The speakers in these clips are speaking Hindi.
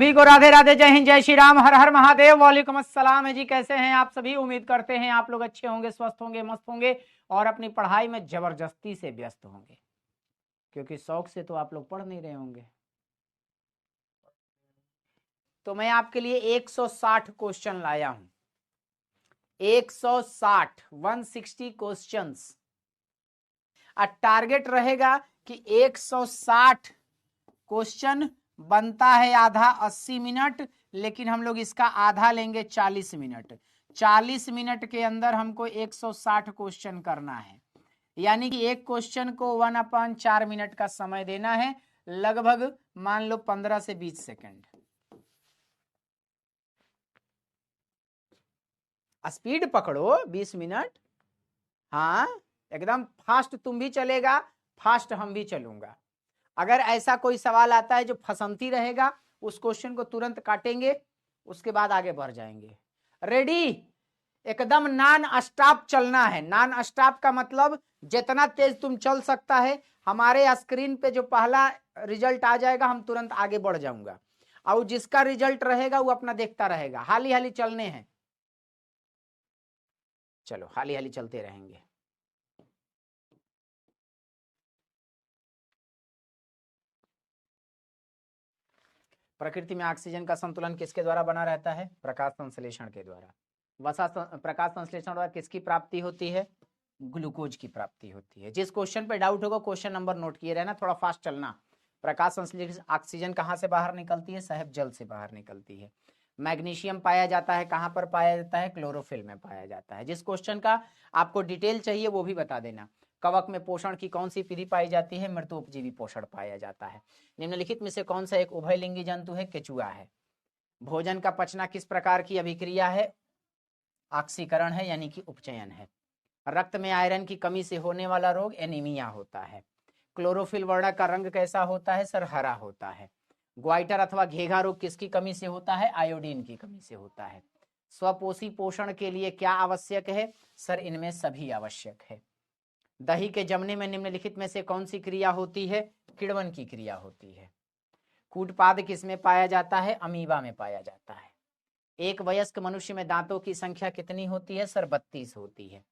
सभी को राधे राधे, जय हिंद, जय श्री राम, हर हर महादेव, वालेकुम अस्सलाम है जी। कैसे हैं आप सभी? उम्मीद करते हैं आप लोग अच्छे होंगे, स्वस्थ होंगे, मस्त होंगे और अपनी पढ़ाई में जबरदस्ती से व्यस्त होंगे, क्योंकि शौक से तो आप लोग पढ़ नहीं रहे होंगे। तो मैं आपके लिए 160 क्वेश्चन लाया हूं, 160 160 क्वेश्चंस। टारगेट रहेगा कि 160 क्वेश्चन बनता है आधा 80 मिनट, लेकिन हम लोग इसका आधा लेंगे 40 मिनट। 40 मिनट के अंदर हमको 160 क्वेश्चन करना है, यानी कि एक क्वेश्चन को 1/4 मिनट का समय देना है, लगभग मान लो 15 से 20 सेकंड। स्पीड पकड़ो, 20 मिनट। हाँ, एकदम फास्ट तुम भी चलेगा, फास्ट हम भी चलूंगा। अगर ऐसा कोई सवाल आता है जो फसंती रहेगा, उस क्वेश्चन को तुरंत काटेंगे, उसके बाद आगे बढ़ जाएंगे। रेडी? एकदम नॉन स्टॉप चलना है। नॉन स्टॉप का मतलब जितना तेज तुम चल सकता है। हमारे स्क्रीन पे जो पहला रिजल्ट आ जाएगा, हम तुरंत आगे बढ़ जाऊंगा, और जिसका रिजल्ट रहेगा वो अपना देखता रहेगा। हाली हाली चलने हैं, चलो हाली हाली चलते रहेंगे। प्रकृति में ऑक्सीजन का संतुलन किसके द्वारा बना रहता है? प्रकाश संश्लेषण के द्वारा। प्रकाश संश्लेषण द्वारा किसकी प्राप्ति होती है? ग्लूकोज की प्राप्ति होती है। जिस क्वेश्चन पे डाउट होगा क्वेश्चन नंबर नोट किए रहना, थोड़ा फास्ट चलना। प्रकाश संश्लेषण ऑक्सीजन कहाँ से बाहर निकलती है? साहब जल से बाहर निकलती है। मैग्नीशियम पाया जाता है कहाँ पर पाया जाता है? क्लोरोफिल में पाया जाता है। जिस क्वेश्चन का आपको डिटेल चाहिए वो भी बता देना। कवक में पोषण की कौन सी विधि पाई जाती है? मृतोपजीवी पोषण पाया जाता है। निम्नलिखित में से कौन सा एक उभयलिंगी जंतु है? केचुआ है। भोजन का पचना किस प्रकार की अभिक्रिया है? ऑक्सीकरण है, यानी कि उपचयन है। रक्त में आयरन की कमी से होने वाला रोग एनीमिया होता है। क्लोरोफिल वर्णक का रंग कैसा होता है? सर हरा होता है। ग्वाइटर अथवा घेघा रोग किसकी कमी से होता है? आयोडीन की कमी से होता है। स्वपोषी पोषण के लिए क्या आवश्यक है? सर इनमें सभी आवश्यक है। दही के जमने में निम्नलिखित में से कौन सी क्रिया होती है? किण्वन की क्रिया होती है। कूटपाद किसमें पाया जाता है? अमीबा में पाया जाता है। एक वयस्क मनुष्य में दांतों की संख्या कितनी होती है? सर 32 होती है।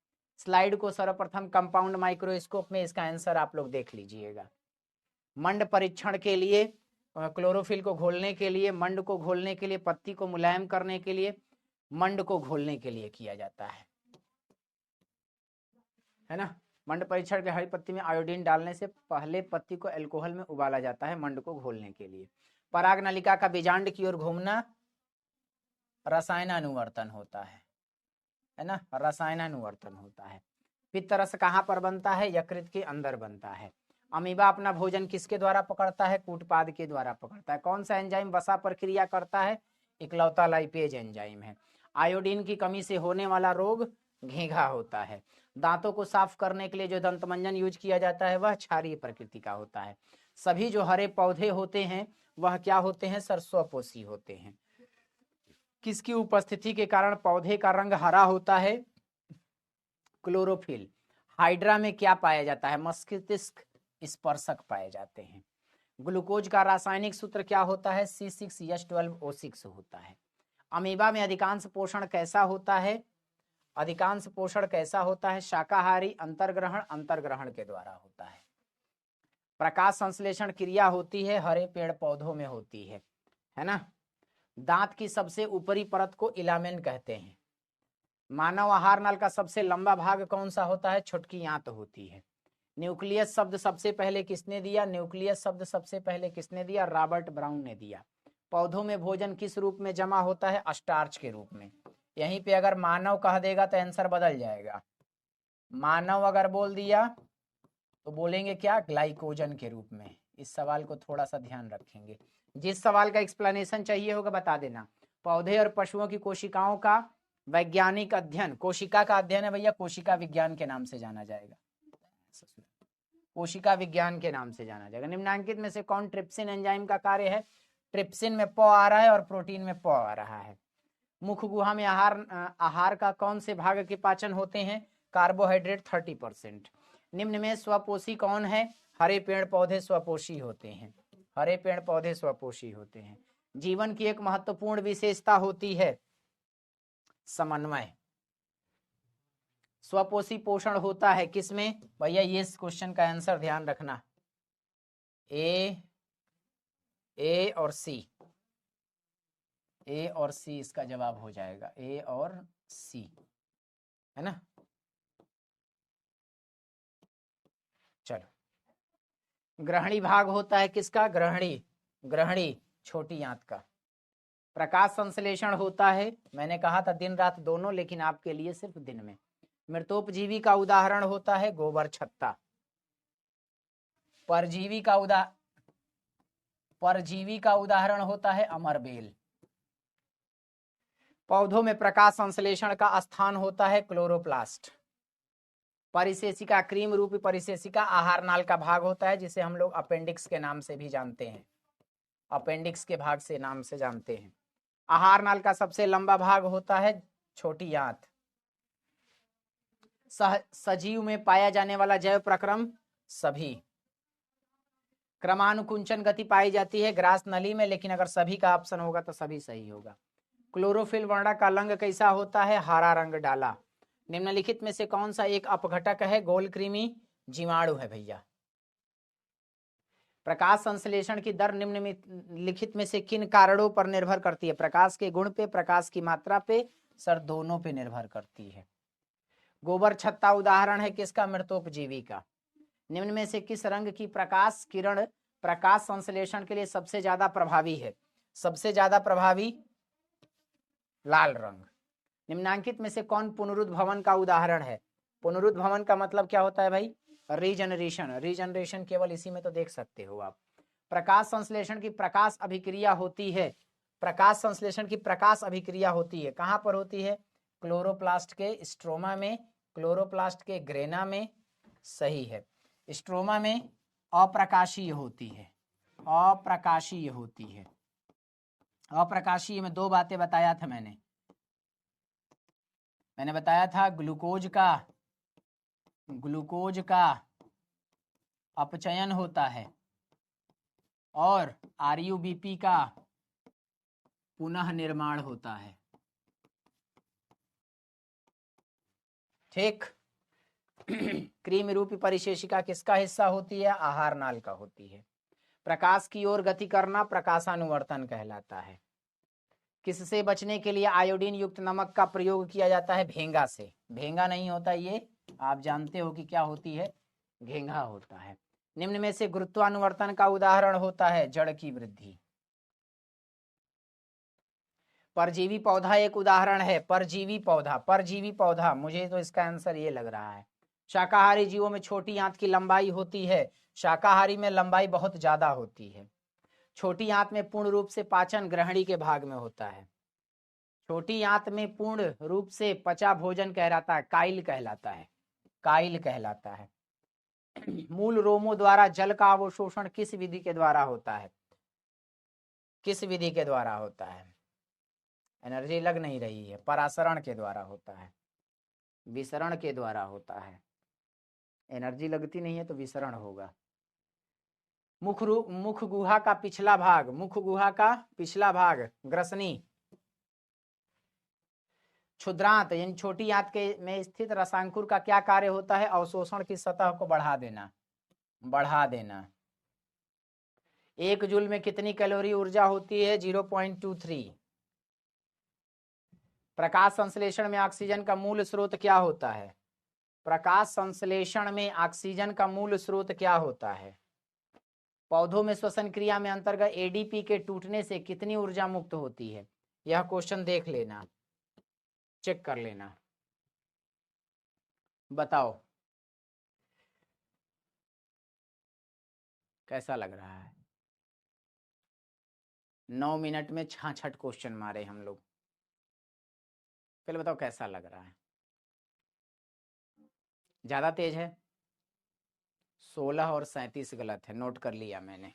स्लाइड को सर्वप्रथम कंपाउंड माइक्रोस्कोप में इसका आंसर आप लोग देख लीजिएगा। मंड परीक्षण के लिए, क्लोरोफिल को घोलने के लिए, मंड को घोलने के लिए, पत्ती को मुलायम करने के लिए, मंड को घोलने के लिए किया जाता है ना। मंड परीक्षण के हरी पत्ती में आयोडीन डालने से पहले पत्ती को अल्कोहल में उबाला जाता है मंड को घोलने के लिए। पराग नलिका का बीजांड की ओर घूमना रसायनानुवर्तन होता है ना, रसायनानुवर्तन होता है। पित्तरस कहाँ पर बनता है? यकृत के अंदर बनता है। अमीबा अपना भोजन किसके द्वारा पकड़ता है? कूटपाद के द्वारा पकड़ता है। कौन सा एंजाइम वसा पर क्रिया करता है? इकलौता लाइपेज एंजाइम है। आयोडीन की कमी से होने वाला रोग घेघा होता है। दांतों को साफ करने के लिए जो दंतमंजन यूज किया जाता है वह क्षारीय प्रकृति का होता है। सभी जो हरे पौधे होते हैं वह क्या होते हैं? सर स्वपोषी होते हैं। किसकी उपस्थिति के कारण पौधे का रंग हरा होता है? क्लोरोफिल। हाइड्रा में क्या पाया जाता है? मस्तिष्क स्पर्शक पाए जाते हैं। ग्लूकोज का रासायनिक सूत्र क्या होता है? C6H12O6 होता है। अमीबा में अधिकांश पोषण कैसा होता है? अधिकांश पोषण कैसा होता है? शाकाहारी, अंतर्ग्रहण के द्वारा होता है। प्रकाश संश्लेषण क्रिया होती है हरे पेड़ पौधों में होती है ना। दांत की सबसे ऊपरी परत को इलामेन कहते हैं। मानव आहार नल का सबसे लंबा भाग कौन सा होता है? छुटकी आंत होती है। न्यूक्लियस शब्द सबसे पहले किसने दिया? न्यूक्लियस शब्द सबसे पहले किसने दिया? रॉबर्ट ब्राउन ने दिया। पौधों में भोजन किस रूप में जमा होता है? स्टार्च के रूप में। यहीं पे अगर मानव कह देगा तो आंसर बदल जाएगा। मानव अगर बोल दिया तो बोलेंगे क्या? ग्लाइकोजन के रूप में। इस सवाल को थोड़ा सा ध्यान रखेंगे। जिस सवाल का एक्सप्लेनेशन चाहिए होगा बता देना। पौधे और पशुओं की कोशिकाओं का वैज्ञानिक अध्ययन, कोशिका का अध्ययन है भैया, कोशिका विज्ञान के नाम से जाना जाएगा। कोशिका विज्ञान के नाम से जाना जाएगा। निम्नांकित में से कौन ट्रिप्सिन एंजाइम का कार्य है? ट्रिप्सिन में प आ रहा है और प्रोटीन में प आ रहा है। मुख गुहा में आहार का कौन से भाग के पाचन होते हैं? कार्बोहाइड्रेट 30%। निम्न में स्वपोषी कौन है? हरे पेड़ पौधे स्वपोषी होते हैं। हरे पेड़ पौधे स्वपोषी होते हैं। जीवन की एक महत्वपूर्ण विशेषता होती है समन्वय। स्वपोषी पोषण होता है किसमें भैया, ये इस क्वेश्चन का आंसर ध्यान रखना, ए और सी, ए और सी इसका जवाब हो जाएगा, ए और सी, है ना। चलो, ग्रहणी भाग होता है किसका, ग्रहणी छोटी आंत का। प्रकाश संश्लेषण होता है, मैंने कहा था दिन रात दोनों, लेकिन आपके लिए सिर्फ दिन में। मृतोपजीवी का उदाहरण होता है गोबर छत्ता। परजीवी का उदाहरण होता है अमरबेल। पौधों में प्रकाश संश्लेषण का स्थान होता है क्लोरोप्लास्ट। परिशेषिका, क्रीम रूपी परिशेषिका आहार नाल का भाग होता है, जिसे हम लोग अपेंडिक्स के नाम से भी जानते हैं, अपेंडिक्स के भाग से नाम से जानते हैं। आहार नाल का सबसे लंबा भाग होता है छोटी आंत। सजीव में पाया जाने वाला जैव प्रक्रम सभी। क्रमानुकुंचन गति पाई जाती है ग्रास नली में, लेकिन अगर सभी का ऑप्शन होगा तो सभी सही होगा। क्लोरोफिल वर्णक का रंग कैसा होता है, हरा रंग डाला। निम्नलिखित में से कौन सा एक अपघटक है, गोल कृमि जीवाणु है भैया। प्रकाश संश्लेषण की दर निम्नलिखित में से किन कारणों पर निर्भर करती है, प्रकाश के गुण पे, प्रकाश की मात्रा पे, सर दोनों पे निर्भर करती है। गोबर छत्ता उदाहरण है किसका, मृतोपजीवी का। निम्न में से किस रंग की प्रकाश किरण प्रकाश संश्लेषण के लिए सबसे ज्यादा प्रभावी है, सबसे ज्यादा प्रभावी लाल रंग। निम्नांकित में से कौन पुनरुद्भवन का उदाहरण है। पुनरुद्भवन का मतलब क्या होता है भाई, रीजनरेशन। रीजनरेशन केवल इसी में तो देख सकते हो आप। प्रकाश संश्लेषण की प्रकाश अभिक्रिया होती है, प्रकाश संश्लेषण की प्रकाश अभिक्रिया होती है, कहां पर होती है, क्लोरोप्लास्ट के स्ट्रोमा में, क्लोरोप्लास्ट के ग्रेना में, सही है। स्ट्रोमा में अप्रकाशीय होती है, अप्रकाशीय होती है। अप्रकाशीय में दो बातें बताया था मैंने बताया था ग्लूकोज का अपचयन होता है और आरयूबीपी का पुनः निर्माण होता है, ठीक। क्रीम रूपी परिशेषिका किसका हिस्सा होती है, आहार नाल का होती है। प्रकाश की ओर गति करना प्रकाशानुवर्तन कहलाता है। किससे बचने के लिए आयोडीन युक्त नमक का प्रयोग किया जाता है, भेंगा से। भेंगा नहीं होता, ये आप जानते हो कि क्या होती है, घेंघा होता है। निम्न में से गुरुत्वानुवर्तन का उदाहरण होता है जड़ की वृद्धि। परजीवी पौधा एक उदाहरण है, परजीवी पौधा, मुझे तो इसका आंसर ये लग रहा है। शाकाहारी जीवों में छोटी आंत की लंबाई होती है, शाकाहारी में लंबाई बहुत ज्यादा होती है। छोटी आंत में पूर्ण रूप से पाचन ग्रहणी के भाग में होता है। छोटी आंत में पूर्ण रूप से पचा भोजन कहलाता है, काइल कहलाता है, काइल कहलाता है। मूल रोमों द्वारा जल का अवशोषण किस विधि के द्वारा होता है, किस विधि के द्वारा होता है, एनर्जी लग नहीं रही है, परासरण के द्वारा होता है, विसरण के द्वारा होता है। एनर्जी लगती नहीं है तो विसरण होगा। मुख गुहा का पिछला भाग, मुख गुहा का पिछला भाग ग्रसनी। क्षुद्रांत यानी छोटी आंत के में स्थित रसांकुर का क्या कार्य होता है, अवशोषण की सतह को बढ़ा देना। 1 जूल में कितनी कैलोरी ऊर्जा होती है, 0.23। प्रकाश संश्लेषण में ऑक्सीजन का मूल स्रोत क्या होता है, प्रकाश संश्लेषण में ऑक्सीजन का मूल स्रोत क्या होता है। पौधों में श्वसन क्रिया में अंतर्गत एडीपी के टूटने से कितनी ऊर्जा मुक्त होती है, यह क्वेश्चन देख लेना, चेक कर लेना, बताओ कैसा लग रहा है। 9 मिनट में 66 क्वेश्चन मारे हम लोग, पहले बताओ कैसा लग रहा है, ज्यादा तेज है। 16 और 37 गलत है, नोट कर लिया मैंने।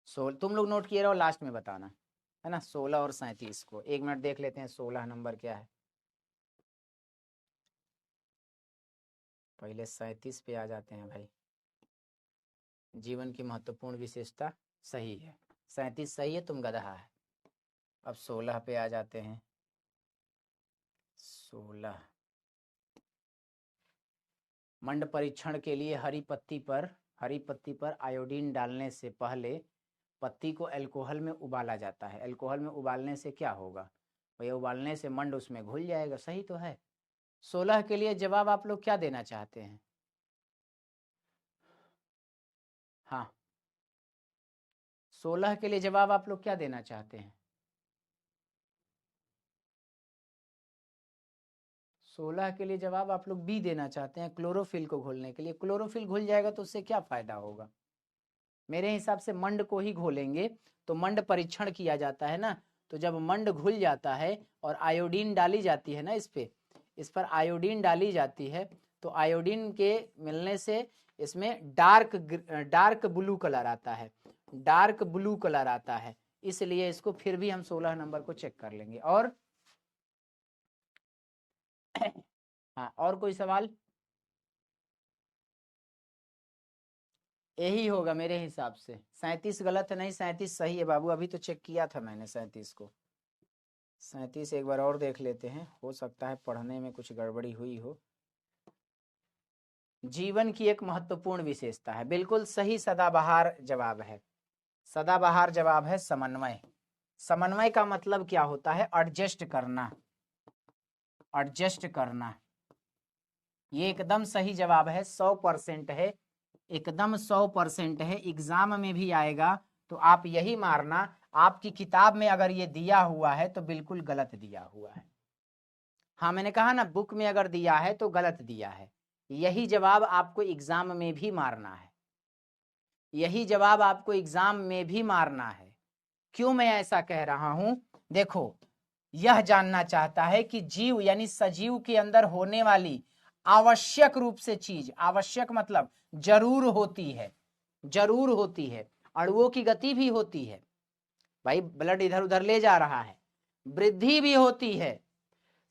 तुम लोग नोट किए रहो, लास्ट में बताना, है ना। 16 और 37 को 1 मिनट देख लेते हैं, 16 नंबर क्या है, पहले 37 पे आ जाते हैं भाई। जीवन की महत्वपूर्ण विशेषता सही है, 37 सही है, तुम गधा है। अब 16 पे आ जाते हैं। 16 मंड परीक्षण के लिए हरी पत्ती पर आयोडीन डालने से पहले पत्ती को अल्कोहल में उबाला जाता है। अल्कोहल में उबालने से क्या होगा भैया? उबालने से मंड उसमें घुल जाएगा। सही तो है। 16 के लिए जवाब आप लोग क्या देना चाहते हैं? हाँ, 16 के लिए जवाब आप लोग क्या देना चाहते हैं? 16 के लिए जवाब आप लोग बी देना चाहते हैं, क्लोरोफिल को घोलने के लिए। क्लोरोफिल घुल जाएगा तो उससे क्या फायदा होगा? मेरे हिसाब से मंड को ही घोलेंगे। तो मंड परीक्षण किया जाता है ना, तो जब मंड घुल जाता है और आयोडीन डाली जाती है ना, इस पर आयोडीन डाली जाती है, तो आयोडीन के मिलने से इसमें डार्क ब्लू कलर आता है, डार्क ब्लू कलर आता है। इसलिए इसको फिर भी हम 16 नंबर को चेक कर लेंगे। और हाँ, और कोई सवाल? यही होगा मेरे हिसाब से। 37 गलत नहीं, 37 सही है बाबू। अभी तो चेक किया था मैंने 37 को। 37 एक बार और देख लेते हैं, हो सकता है पढ़ने में कुछ गड़बड़ी हुई हो। जीवन की एक महत्वपूर्ण विशेषता है, बिल्कुल सही सदाबहार जवाब है। सदाबहार जवाब है समन्वय। समन्वय का मतलब क्या होता है? एडजस्ट करना, एडजस्ट करना। ये एकदम सही जवाब है, 100% है, एकदम 100% है। एग्जाम में भी आएगा तो आप यही मारना। आपकी किताब में अगर ये दिया हुआ है तो बिल्कुल गलत दिया हुआ है। हाँ, मैंने कहा ना, बुक में अगर दिया है तो गलत दिया है। यही जवाब आपको एग्जाम में भी मारना है, यही जवाब आपको एग्जाम में भी मारना है। क्यों मैं ऐसा कह रहा हूं? देखो, यह जानना चाहता है कि जीव यानी सजीव के अंदर होने वाली आवश्यक रूप से चीज, आवश्यक मतलब जरूर होती है, जरूर होती है। अणुओं की गति भी होती है भाई, ब्लड इधर उधर ले जा रहा है, वृद्धि भी होती है।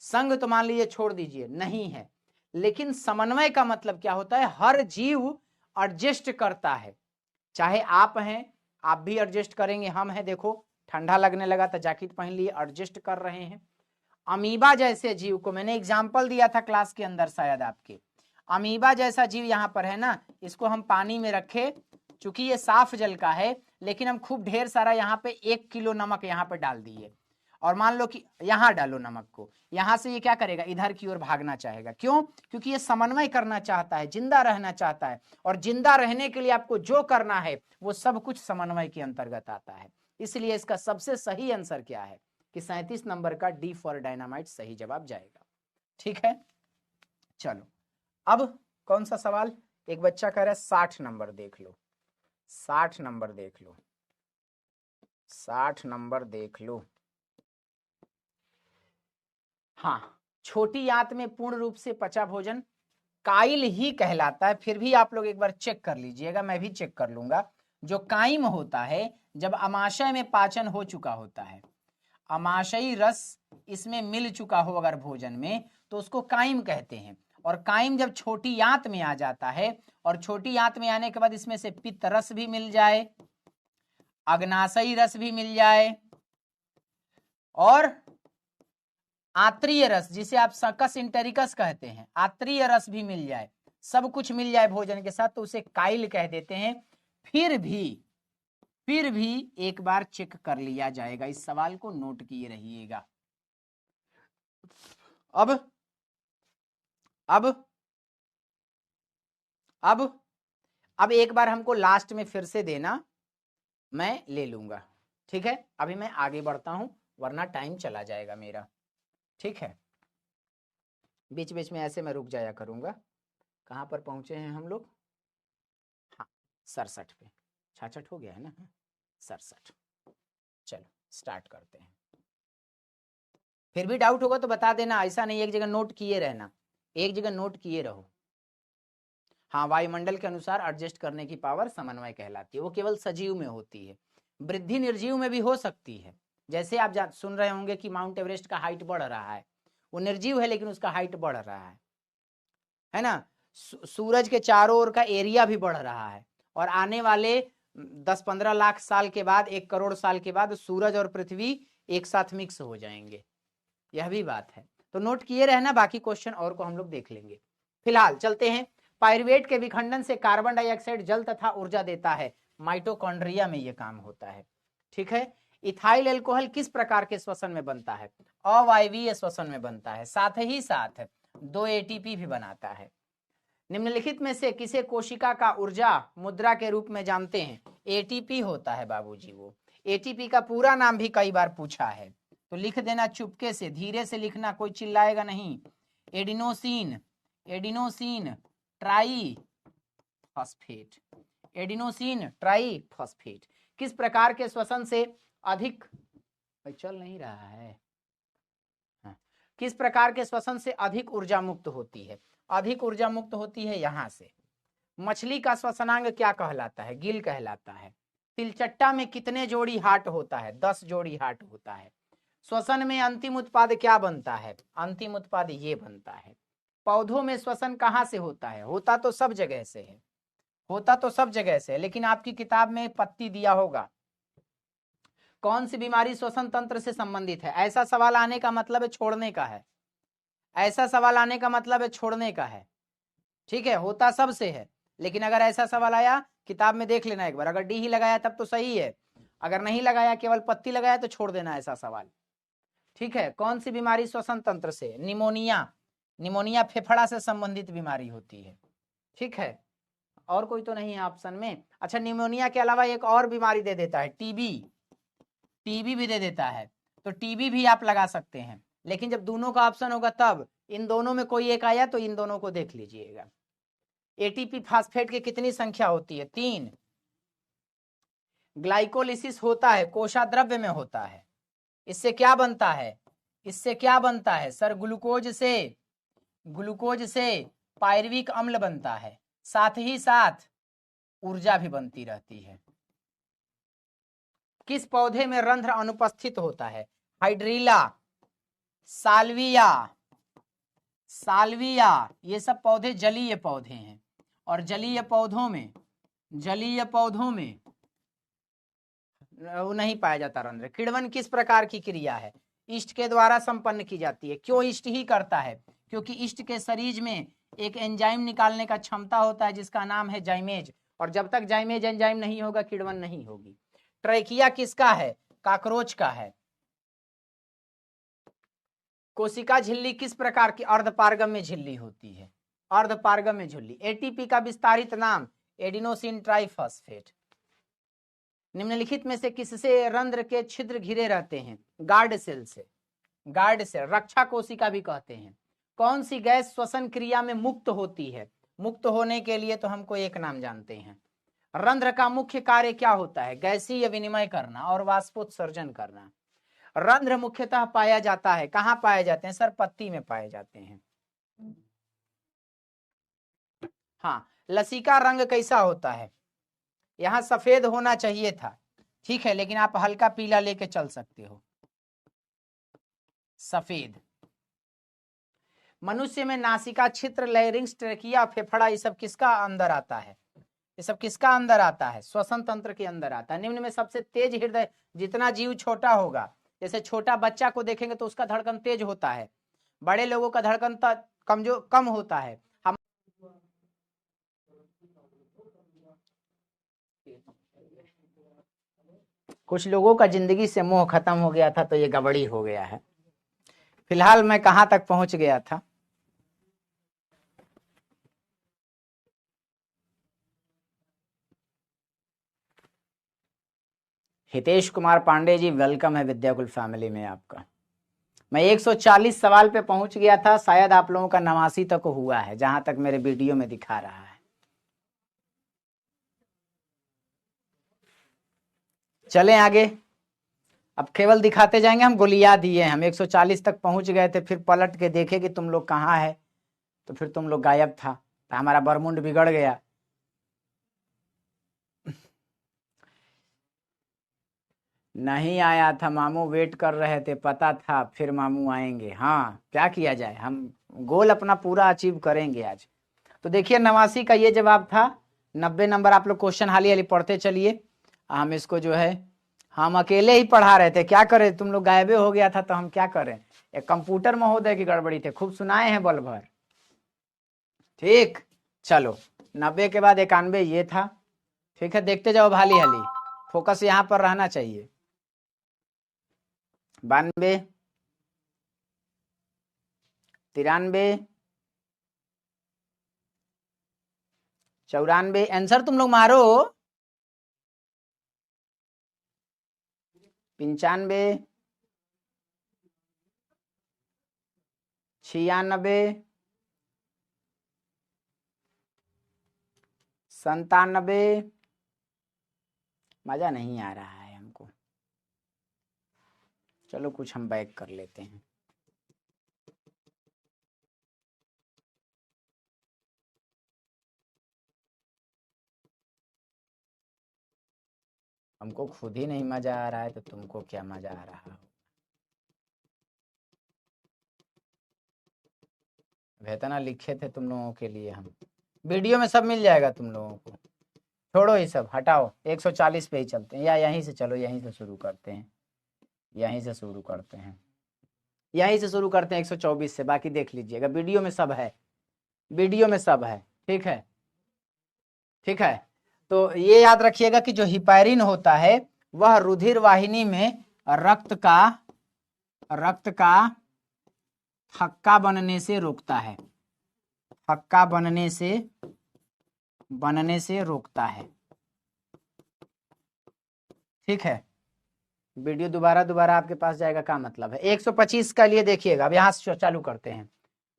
संग तो मान लीजिए छोड़ दीजिए, नहीं है। लेकिन समन्वय का मतलब क्या होता है? हर जीव एडजस्ट करता है। चाहे आप हैं, आप भी एडजस्ट करेंगे, हम हैं, देखो ठंडा लगने लगा तो जैकेट पहन लिए, एडजस्ट कर रहे हैं। अमीबा जैसे जीव को मैंने एग्जाम्पल दिया था क्लास के अंदर शायद आपके। अमीबा जैसा जीव यहाँ पर है ना, इसको हम पानी में रखे, चूंकि ये साफ जल का है, लेकिन हम खूब ढेर सारा यहाँ पे 1 किलो नमक यहाँ पे डाल दिए, और मान लो कि यहाँ डालो नमक को, यहाँ से ये क्या करेगा? इधर की ओर भागना चाहेगा। क्यों? क्योंकि ये समन्वय करना चाहता है, जिंदा रहना चाहता है, और जिंदा रहने के लिए आपको जो करना है वो सब कुछ समन्वय के अंतर्गत आता है। इसलिए इसका सबसे सही आंसर क्या है कि 37 नंबर का डी फॉर डायनामाइट सही जवाब जाएगा। ठीक है, चलो अब कौन सा सवाल? एक बच्चा कह रहा है 60 नंबर देख लो, 60 नंबर देख लो, 60 नंबर देख लो। हाँ, छोटी आंत में पूर्ण रूप से पचा भोजन काइल ही कहलाता है। फिर भी आप लोग एक बार चेक कर लीजिएगा, मैं भी चेक कर लूंगा। जो काइम होता है, जब अमाशय में पाचन हो चुका होता है, अमाशयी रस इसमें मिल चुका हो अगर भोजन में, तो उसको काइम कहते हैं। और काइम जब छोटी आंत में आ जाता है, और छोटी आंत में आने के बाद इसमें से पित्त रस भी मिल जाए, अग्नाशयी रस भी मिल जाए, और आत्रीय रस जिसे आप सकस इंटेरिकस कहते हैं, आत्रीय रस भी मिल जाए, सब कुछ मिल जाए भोजन के साथ, तो उसे काइल कह देते हैं। फिर भी एक बार चेक कर लिया जाएगा। इस सवाल को नोट किए रहिएगा। अब एक बार हमको लास्ट में फिर से देना, मैं ले लूंगा। ठीक है, अभी मैं आगे बढ़ता हूं, वरना टाइम चला जाएगा मेरा। ठीक है, बीच बीच में ऐसे मैं रुक जाया करूंगा। कहां पर पहुंचे हैं हम लोग? हाँ, 67 पे। 66 हो गया है ना? 67। चलो स्टार्ट करते हैं। फिर भी डाउट होगा तो बता देना, ऐसा नहीं एक जगह नोट किए रहना, एक जगह नोट किए रहो। हाँ, वायुमंडल के अनुसार एडजस्ट करने की पावर समन्वय कहलाती है। वो केवल सजीव में होती है, वृद्धि निर्जीव में भी हो सकती है। जैसे आप सुन रहे होंगे कि माउंट एवरेस्ट का हाइट बढ़ रहा है, वो निर्जीव है लेकिन उसका हाइट बढ़ रहा है ना। सूरज के चारों ओर का एरिया भी बढ़ रहा है, और आने वाले 10-15 लाख साल के बाद, 1 करोड़ साल के बाद सूरज और पृथ्वी एक साथ मिक्स हो जाएंगे। यह भी बात है, तो नोट किए रहना, बाकी क्वेश्चन और को हम लोग देख लेंगे। फिलहाल चलते हैं। पायरुवेट के विखंडन से कार्बन डाइऑक्साइड जल तथा ऊर्जा देता है। माइटोकॉन्ड्रिया में यह काम होता है। ठीक है। इथाइल एल्कोहल किस प्रकार के श्वसन में बनता है? अवायवीय श्वसन में बनता है। साथ ही साथ 2 एटीपी भी बनाता है। निम्नलिखित में से किसे कोशिका का ऊर्जा मुद्रा के रूप में जानते हैं? एटीपी होता है बाबूजी। वो एटीपी का पूरा नाम भी कई बार पूछा है, तो लिख देना चुपके से, धीरे से लिखना, कोई चिल्लाएगा नहीं। Adenosine, adenosine triphosphate, adenosine triphosphate किस प्रकार के श्वसन से अधिक, चल नहीं रहा है, किस प्रकार के श्वसन से अधिक ऊर्जा मुक्त होती है? अधिक ऊर्जा मुक्त होती है यहां से। मछली का श्वसनांग क्या कहलाता है? गिल कहलाता है। तिलचट्टा में कितने जोड़ी हार्ट होता है? 10 जोड़ी हार्ट होता है। श्वसन में अंतिम उत्पाद क्या बनता है? अंतिम उत्पाद ये बनता है। पौधों में श्वसन कहाँ से होता है? होता तो सब जगह से है, होता तो सब जगह से है, लेकिन आपकी किताब में पत्ती दिया होगा। कौन सी बीमारी श्वसन तंत्र से संबंधित है? ऐसा सवाल आने का मतलब है छोड़ने का है, ऐसा सवाल आने का मतलब है छोड़ने का है। ठीक है, होता सबसे है, लेकिन अगर ऐसा सवाल आया किताब में देख लेना एक बार। अगर डी ही लगाया तब तो सही है, अगर नहीं लगाया केवल पत्ती लगाया तो छोड़ देना ऐसा सवाल। ठीक है। कौन सी बीमारी श्वसन तंत्र से? निमोनिया, निमोनिया फेफड़ा से संबंधित बीमारी होती है। ठीक है, और कोई तो नहीं है ऑप्शन में। अच्छा, निमोनिया के अलावा एक और बीमारी दे देता है, टीबी, टीबी भी दे देता है, तो टीबी भी आप लगा सकते हैं। लेकिन जब दोनों का ऑप्शन होगा तब, इन दोनों में कोई एक आया तो इन दोनों को देख लीजिएगा। एटीपी फास्फेट की कितनी संख्या होती है? 3। ग्लाइकोलिसिस होता है, कोशाद्रव्य में होता है। इससे क्या बनता है? इससे क्या बनता है सर? ग्लूकोज से, ग्लूकोज से पायरुविक अम्ल बनता है, साथ ही साथ ऊर्जा भी बनती रहती है। किस पौधे में रंध्र अनुपस्थित होता है? हाइड्रीला, साल्विया, साल्विया, ये सब पौधे जलीय पौधे हैं। और जलीय पौधों में, जलीय पौधों में वो नहीं पाया जाता रंध्र। किण्वन किस प्रकार की क्रिया है? ईस्ट के द्वारा संपन्न की जाती है। क्यों ईस्ट ही करता है? क्योंकि ईस्ट के शरीर में एक एंजाइम निकालने का क्षमता होता है जिसका नाम है जाइमेज, और जब तक जाइमेज एंजाइम नहीं होगा किण्वन नहीं होगी। ट्रैकिया किसका है? काकरोच का है। कोशिका झिल्ली किस प्रकार की? अर्धपारगम्य झिल्ली होती है, अर्धपारगम्य झिल्ली। एटीपी का विस्तारित नाम एडिनोसिन ट्राइफॉस्फेट। निम्नलिखित में से किससे रंध्र के छिद्र घिरे रहते हैं? गार्ड सेल से, गार्ड सेल, रक्षा कोशिका भी कहते हैं। कौन सी गैस श्वसन क्रिया में मुक्त होती है? मुक्त होने के लिए तो हमको एक नाम जानते हैं। रंध्र का मुख्य कार्य क्या होता है? गैसीय विनिमय करना और वाष्पोत्सर्जन करना। रंध्र मुख्यतः पाया जाता है, कहाँ पाए जाते हैं सर? पत्ती में पाए जाते हैं। हाँ, लसी का रंग कैसा होता है? यहाँ सफेद होना चाहिए था, ठीक है, लेकिन आप हल्का पीला लेके चल सकते हो, सफेद। मनुष्य में नासिका छिद्र, लैरिंक्स, ट्रेकिया, फेफड़ा, ये सब किसका अंदर आता है? ये सब किसका अंदर आता है? श्वसन तंत्र के अंदर आता है। निम्न में सबसे तेज हृदय, जितना जीव छोटा होगा, जैसे छोटा बच्चा को देखेंगे तो उसका धड़कन तेज होता है, बड़े लोगों का धड़कन कमजोर कम होता है। हम कुछ लोगों का जिंदगी से मोह खत्म हो गया था तो ये गड़बड़ी हो गया है। फिलहाल मैं कहां तक पहुंच गया था? हितेश कुमार पांडे जी, वेलकम है विद्याकुल फैमिली में आपका। मैं 140 सवाल पे पहुंच गया था, शायद आप लोगों का 89 तक हुआ है जहां तक मेरे वीडियो में दिखा रहा है। चलें आगे, अब केवल दिखाते जाएंगे। हम गोलियां दिए, हम 140 तक पहुंच गए थे, फिर पलट के देखे कि तुम लोग कहाँ है, तो फिर तुम लोग गायब था, तो हमारा बरमुंड बिगड़ गया। नहीं आया था मामू, वेट कर रहे थे, पता था फिर मामू आएंगे। हाँ, क्या किया जाए, हम गोल अपना पूरा अचीव करेंगे आज। तो देखिए 89 का ये जवाब था। 90 नंबर आप लोग क्वेश्चन हाली हाली पढ़ते चलिए। हम इसको जो है हम अकेले ही पढ़ा रहे थे, क्या करें, तुम लोग गायबे हो गया था तो हम क्या करें। एक कंप्यूटर महोदय की गड़बड़ी थे, खूब सुनाए हैं बल भर। ठीक, चलो 90 के बाद 91 ये था। ठीक है, देखते जाओ भाली हाली, फोकस यहाँ पर रहना चाहिए। 92, 93, 94, आंसर तुम लोग मारो। 95, 96, 97, मजा नहीं आ रहा है हमको, चलो कुछ हम बैक कर लेते हैं। हमको खुद ही नहीं मजा आ रहा है तो तुमको क्या मजा आ रहा हो। वेतना लिखे थे तुम लोगों के लिए हम, वीडियो में सब मिल जाएगा तुम लोगों को। छोड़ो ये सब, हटाओ, 140 पे ही चलते हैं, या यहीं से चलो, यहीं से शुरू करते हैं, यहीं से शुरू करते हैं, यहीं से शुरू करते हैं 124 से, बाकी देख लीजिएगा, वीडियो में सब है, वीडियो में सब है। ठीक है, ठीक है। तो ये याद रखिएगा कि जो हिपैरिन होता है वह रुधिर वाहिनी में रक्त का थक्का बनने से रोकता है, थक्का बनने से रोकता है। ठीक है, वीडियो दोबारा आपके पास जाएगा, क्या मतलब है। 125 का लिए देखिएगा, अब यहाँ से चालू करते हैं।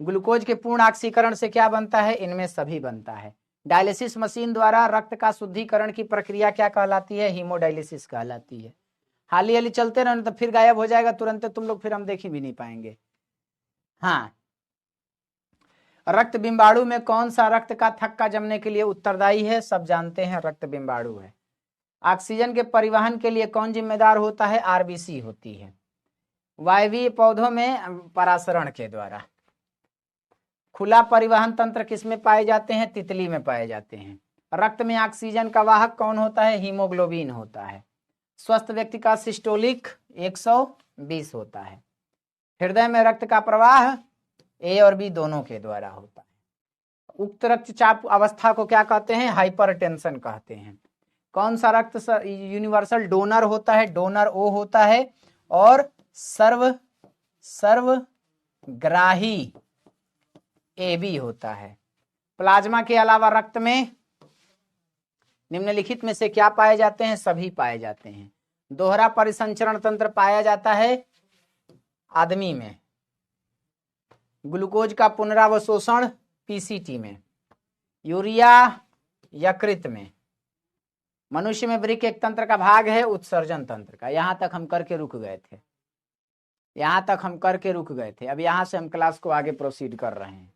ग्लूकोज के पूर्ण ऑक्सीकरण से क्या बनता है, इनमें सभी बनता है। डायलिसिस मशीन द्वारा रक्त का शुद्धिकरण की प्रक्रिया क्या कहलाती है, हीमोडायलिसिस कहलाती है। हाली हाली चलते रहना तो फिर गायब हो जाएगा तुरंत तुम लोग, फिर हम देख ही भी नहीं पाएंगे। हाँ, रक्त बिंबाणु में कौन सा रक्त का थक्का जमने के लिए उत्तरदायी है, सब जानते हैं रक्त बिंबाणु है। ऑक्सीजन के परिवहन के लिए कौन जिम्मेदार होता है, आरबीसी होती है। वायवीय पौधों में परासरण के द्वारा। खुला परिवहन तंत्र किसमें पाए जाते हैं, तितली में पाए जाते हैं। रक्त में ऑक्सीजन का वाहक कौन होता है, हीमोग्लोबिन होता है। स्वस्थ व्यक्ति का सिस्टोलिक 120 होता है। हृदय में रक्त का प्रवाह ए और बी दोनों के द्वारा होता है। उक्त रक्तचाप अवस्था को क्या कहते हैं, हाइपरटेंशन कहते हैं। कौन सा रक्त यूनिवर्सल डोनर होता है, डोनर ओ होता है। और सर्वग्राही ए बी होता है। प्लाज्मा के अलावा रक्त में निम्नलिखित में से क्या पाए जाते हैं, सभी पाए जाते हैं। दोहरा परिसंचरण तंत्र पाया जाता है आदमी में। ग्लूकोज का पुनरावशोषण पीसीटी में। यूरिया यकृत में। मनुष्य में वृक्क एक तंत्र का भाग है, उत्सर्जन तंत्र का। यहां तक हम करके रुक गए थे, यहां तक हम करके रुक गए थे। अब यहां से हम क्लास को आगे प्रोसीड कर रहे हैं।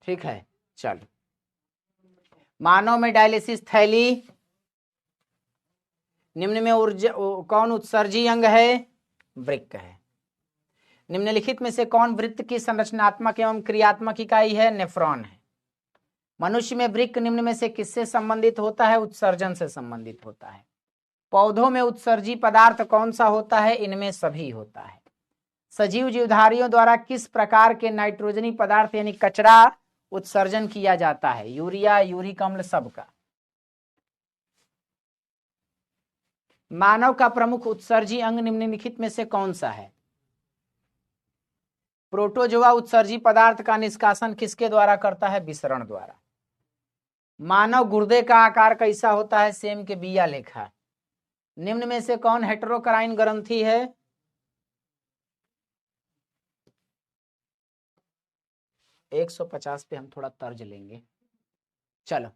ठीक है, चलो। मानव में डायलिसिस थैली, निम्न में ऊर्जा कौन उत्सर्जी अंग है, वृक्क है। निम्नलिखित में से कौन वृत्त की संरचनात्मक एवं क्रियात्मक इकाई है, नेफ्रॉन है। मनुष्य में वृक्क निम्न में से किससे संबंधित होता है, उत्सर्जन से संबंधित होता है। पौधों में उत्सर्जी पदार्थ कौन सा होता है, इनमें सभी होता है। सजीव जीवधारियों द्वारा किस प्रकार के नाइट्रोजनी पदार्थ यानी कचरा उत्सर्जन किया जाता है, यूरिया, यूरिक अम्ल, सबका। मानव का प्रमुख उत्सर्जी अंग निम्नलिखित में से कौन सा है। प्रोटोजोआ उत्सर्जी पदार्थ का निष्कासन किसके द्वारा करता है, विसरण द्वारा। मानव गुर्दे का आकार कैसा होता है, सेम के बिया लेखा। निम्न में से कौन हेटेरोक्राइन ग्रंथि है, 150 पे हम थोड़ा तर्ज लेंगे। चलो,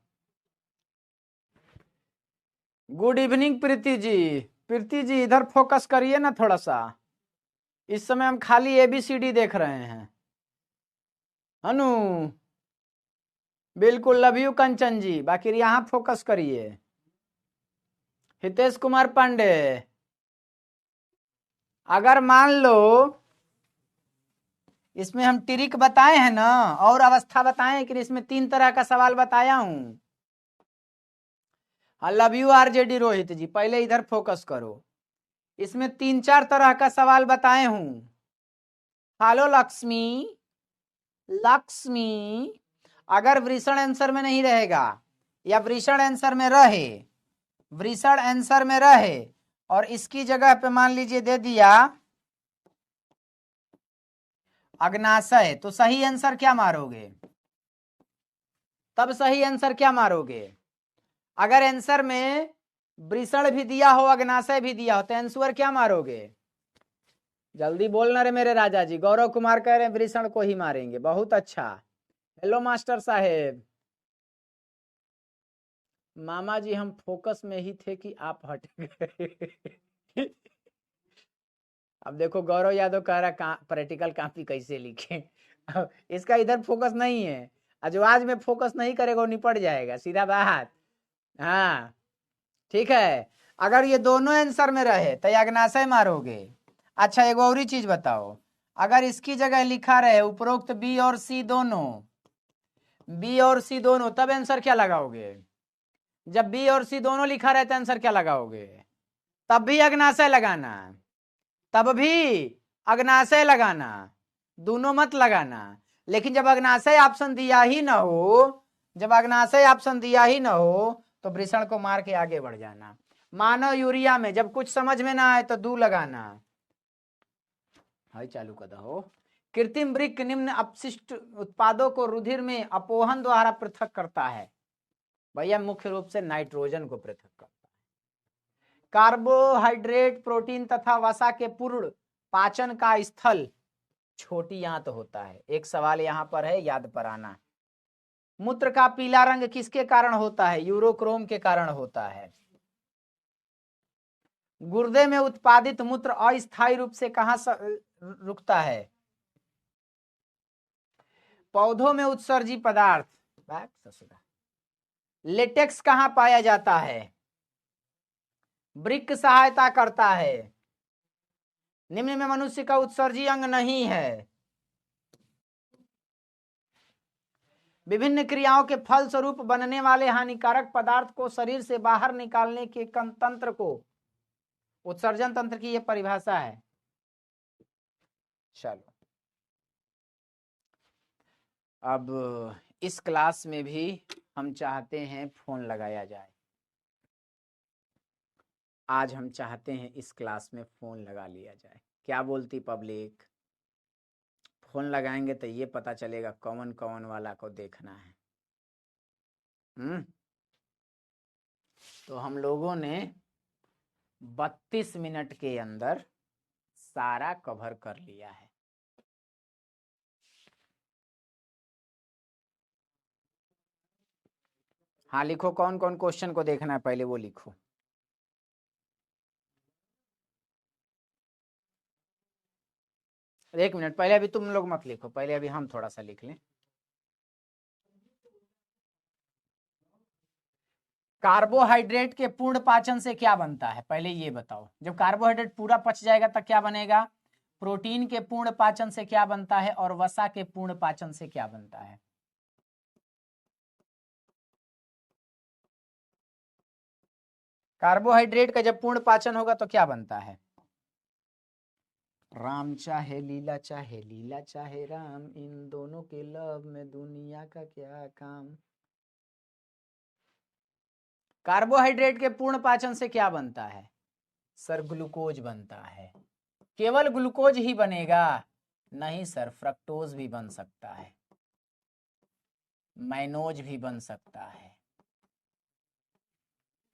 गुड इवनिंग प्रीति जी। प्रीति जी इधर फोकस करिए ना थोड़ा सा, इस समय हम खाली एबीसीडी देख रहे हैं। अनु, बिल्कुल लव यू कंचन जी, बाकी यहाँ फोकस करिए। हितेश कुमार पांडे, अगर मान लो इसमें हम ट्रिक बताए हैं ना, और अवस्था बताए हैं कि इसमें 3 तरह का सवाल बताया हूं। I love you RJD Rohit ji, पहले इधर फोकस करो। इसमें 3-4 तरह का सवाल बताए हूं। हेलो लक्ष्मी, लक्ष्मी अगर वृषण आंसर में नहीं रहेगा या वृषण आंसर में रहे, वृषण आंसर में रहे और इसकी जगह पे मान लीजिए दे दिया अग्नाशय, तो सही आंसर क्या मारोगे? तब सही आंसर क्या मारोगे? अगर आंसर में वृषण भी दिया हो अग्नाशय भी दिया हो तो आंसर क्या मारोगे? जल्दी बोलना रे मेरे राजा जी। गौरव कुमार कह रहे हैं वृषण को ही मारेंगे, बहुत अच्छा। हेलो मास्टर साहेब। मामा जी हम फोकस में ही थे कि आप हट गए। अब देखो गौरव यादव कह रहा प्रैक्टिकल कॉपी कैसे लिखे। इसका इधर फोकस नहीं है, जो आज में फोकस नहीं करेगा वो निपट जाएगा, सीधा बात। हाँ ठीक है, अगर ये दोनों आंसर में रहे तो अग्नाशय मारोगे। अच्छा एक और ही चीज बताओ, अगर इसकी जगह लिखा रहे उपरोक्त बी और सी दोनों, बी और सी दोनों, तब आंसर क्या लगाओगे? जब बी और सी दोनों लिखा रहे तो आंसर क्या लगाओगे? तब भी अग्नाशय लगाना, तब भी अग्नाशय लगाना, दोनों मत लगाना। लेकिन जब अग्नाशय ऑप्शन दिया ही ना हो, जब अग्नाशय ऑप्शन दिया ही ना हो तो वृषण को मार के आगे बढ़ जाना। मानो यूरिया में जब कुछ समझ में ना आए तो दू लगाना। हाई चालू कर दो। कृत्रिम वृक्क निम्न अपशिष्ट उत्पादों को रुधिर में अपोहन द्वारा पृथक करता है। भैया मुख्य रूप से नाइट्रोजन को पृथक करता है। कार्बोहाइड्रेट, प्रोटीन तथा वसा के पूर्ण पाचन का स्थल छोटी आंत होता है। एक सवाल यहाँ पर है, याद कराना। मूत्र का पीला रंग किसके कारण होता है? यूरोक्रोम के कारण होता है। गुर्दे में उत्पादित मूत्र अस्थायी रूप से कहां रुकता है? पौधों में उत्सर्जी पदार्थ। लेटेक्स कहां पाया जाता है? वृक्क सहायता करता है। निम्न में मनुष्य का उत्सर्जी अंग नहीं है। विभिन्न क्रियाओं के फल स्वरूप बनने वाले हानिकारक पदार्थ को शरीर से बाहर निकालने के तंत्र को उत्सर्जन तंत्र की यह परिभाषा है। चलो अब इस क्लास में भी हम चाहते हैं फोन लगाया जाए। आज हम चाहते हैं इस क्लास में फोन लगा लिया जाए। क्या बोलती पब्लिक? फोन लगाएंगे तो ये पता चलेगा कौन कौन वाला को देखना है। तो हम लोगों ने 32 मिनट के अंदर सारा कवर कर लिया है। हाँ लिखो, कौन कौन क्वेश्चन को देखना है पहले वो लिखो। एक मिनट, पहले अभी तुम लोग मत लिखो, पहले अभी हम थोड़ा सा लिख लें। कार्बोहाइड्रेट के पूर्ण पाचन से क्या बनता है? पहले ये बताओ। जब कार्बोहाइड्रेट पूरा पच जाएगा तब क्या बनेगा? प्रोटीन के पूर्ण पाचन से क्या बनता है और वसा के पूर्ण पाचन से क्या बनता है? कार्बोहाइड्रेट का जब पूर्ण पाचन होगा तो क्या बनता है? राम चाहे लीला चाहे लीला चाहे राम, इन दोनों के लव में दुनिया का क्या काम। कार्बोहाइड्रेट के पूर्ण पाचन से क्या बनता है? सर ग्लूकोज बनता है। केवल ग्लूकोज ही बनेगा? नहीं सर, फ्रक्टोज भी बन सकता है, मैनोज भी बन सकता है।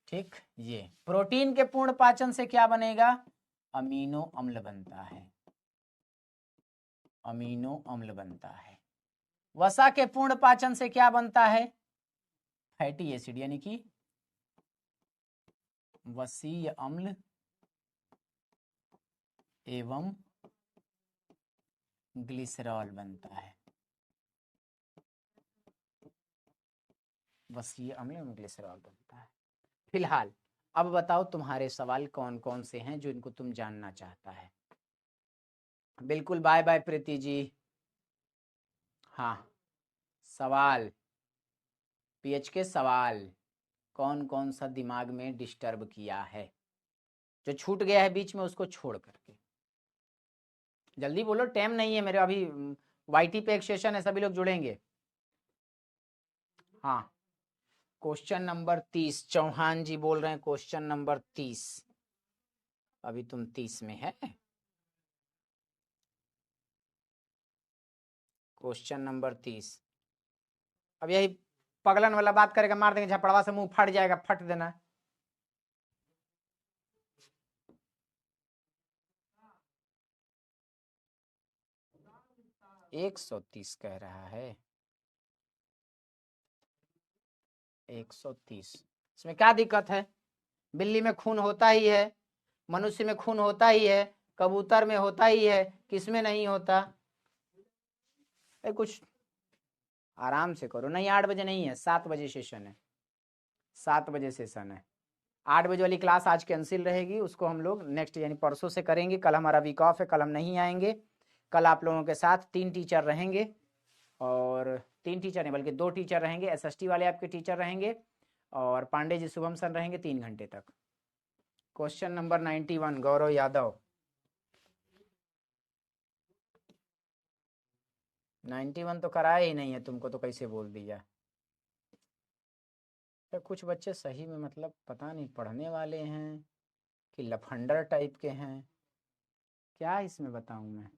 ठीक, ये प्रोटीन के पूर्ण पाचन से क्या बनेगा? अमीनो अम्ल बनता है, अमीनो अम्ल बनता है। वसा के पूर्ण पाचन से क्या बनता है? फैटी एसिड यानी कि वसीय अम्ल एवं ग्लिसरॉल बनता है। वसीय अम्ल एवं ग्लिसरॉल बनता है। फिलहाल अब बताओ तुम्हारे सवाल कौन कौन से हैं जो इनको तुम जानना चाहता है। बिल्कुल, बाय बाय प्रीति जी। हाँ सवाल, पीएच के सवाल कौन कौन सा दिमाग में डिस्टर्ब किया है, जो छूट गया है बीच में उसको छोड़ करके। जल्दी बोलो, टाइम नहीं है मेरे, अभी वाईटी पे एक सेशन है, सभी लोग जुड़ेंगे। हाँ, क्वेश्चन नंबर 30 चौहान जी बोल रहे हैं, क्वेश्चन नंबर 30। अभी तुम 30 में है। Question number 30। अब यही पगलन वाला बात करेगा, मार देंगे झपड़वा से, मुंह फट जाएगा, फट देना। एक 130 कह रहा है, 130। इसमें क्या दिक्कत है? बिल्ली में खून होता ही है, मनुष्य में खून होता ही है, कबूतर में होता ही है, किसमें नहीं होता? कुछ आराम से करो। नहीं 8 बजे नहीं है, 7 बजे सेशन है, 7 बजे सेशन है। 8 बजे वाली क्लास आज कैंसिल रहेगी, उसको हम लोग नेक्स्ट यानी परसों से करेंगे। कल हमारा वीक ऑफ है, कल हम नहीं आएंगे। कल आप लोगों के साथ 3 टीचर रहेंगे, और 3 टीचर नहीं बल्कि 2 टीचर रहेंगे। एसएसटी वाले आपके टीचर रहेंगे, और पांडे जी शुभम सर रहेंगे 3 घंटे तक। Question number 91 Gaurav Yadav. 91 तो कराया ही नहीं है तुमको, तो कैसे बोल दिया? तो कुछ बच्चे सही में मतलब पता नहीं पढ़ने वाले हैं कि लफंडर टाइप के हैं, क्या इसमें बताऊं मैं।